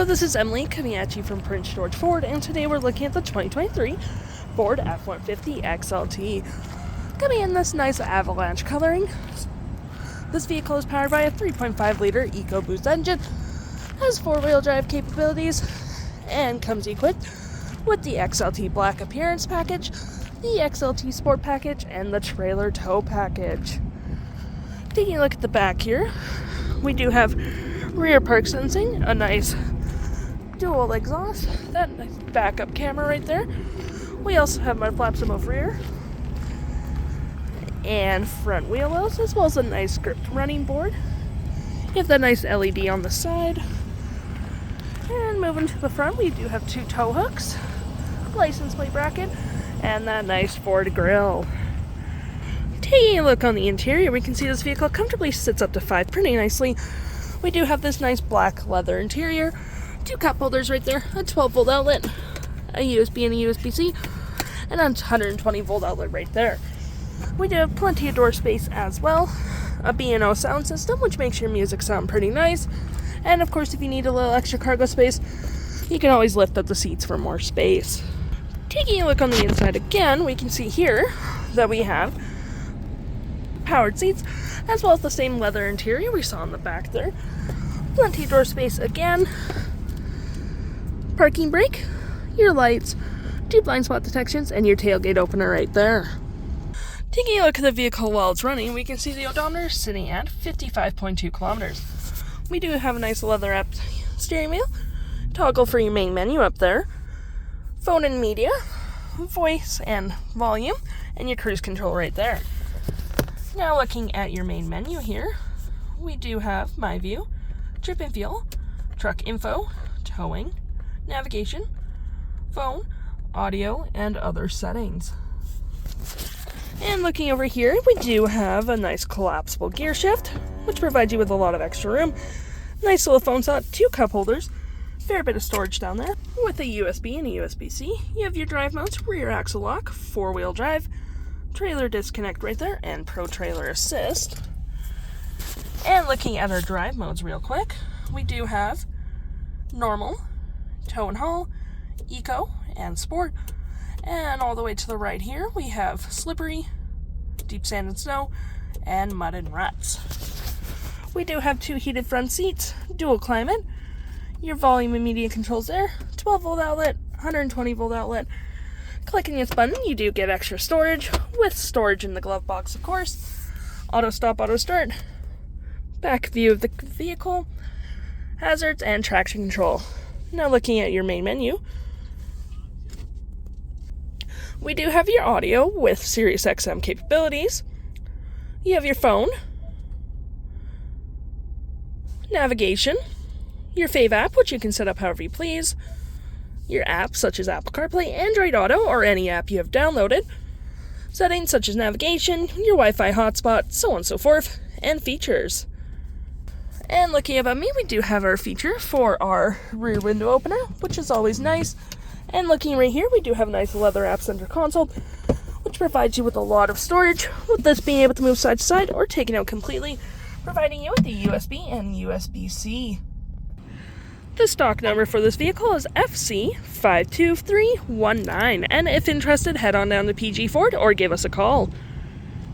Hello, this is Emily coming at you from Prince George Ford, and today we're looking at the 2023 Ford F-150 XLT. Coming in this nice Avalanche coloring. This vehicle is powered by a 3.5-liter EcoBoost engine, has 4-wheel drive capabilities, and comes equipped with the XLT Black Appearance Package, the XLT Sport Package, and the Trailer Tow Package. Taking a look at the back here, we do have rear park sensing, a nice dual exhaust, that nice backup camera right there. We also have mud flaps above rear and front wheel wells, as well as a nice gripped running board. You have that nice LED on the side. And moving to the front, we do have 2 tow hooks, license plate bracket, and that nice Ford grille. Taking a look on the interior, we can see this vehicle comfortably sits up to 5 pretty nicely. We do have this nice black leather interior, 2 cup holders right there, a 12-volt outlet, a USB and a USB-C, and a 120-volt outlet right there. We do have plenty of door space as well, a B&O sound system, which makes your music sound pretty nice, and of course if you need a little extra cargo space, you can always lift up the seats for more space. Taking a look on the inside again, we can see here that we have powered seats, as well as the same leather interior we saw in the back there. Plenty of door space again. Parking brake, your lights, 2 blind spot detections, and your tailgate opener right there. Taking a look at the vehicle while it's running, we can see the odometer sitting at 55.2 kilometers. We do have a nice leather-wrapped steering wheel, toggle for your main menu up there, phone and media, voice and volume, and your cruise control right there. Now looking at your main menu here, we do have My View, Trip and Fuel, Truck Info, Towing, Navigation, Phone, Audio, and other settings. And looking over here, we do have a nice collapsible gear shift, which provides you with a lot of extra room. Nice little phone slot, 2 cup holders, fair bit of storage down there. With a USB and a USB-C, you have your drive mounts, rear axle lock, 4-wheel drive, trailer disconnect right there, and Pro Trailer Assist. And looking at our drive modes real quick, we do have normal, tow and haul, eco, and sport. And all the way to the right here, we have slippery, deep sand and snow, and mud and ruts. We do have 2 heated front seats, dual climate, your volume and media controls there, 12-volt outlet, 120-volt outlet. Clicking this button, you do get extra storage, with storage in the glove box, of course. Auto stop, auto start, back view of the vehicle, hazards, and traction control. Now looking at your main menu, we do have your audio with Sirius XM capabilities. You have your phone, navigation, your fave app, which you can set up however you please, your apps such as Apple CarPlay, Android Auto, or any app you have downloaded, settings such as navigation, your Wi-Fi hotspot, so on and so forth, and features. And looking above me, we do have our feature for our rear window opener, which is always nice. And looking right here, we do have a nice leather app center console, which provides you with a lot of storage, with this being able to move side to side or taken out completely, providing you with the USB and USB-C. The stock number for this vehicle is FC52319, and if interested, head on down to PG Ford or give us a call.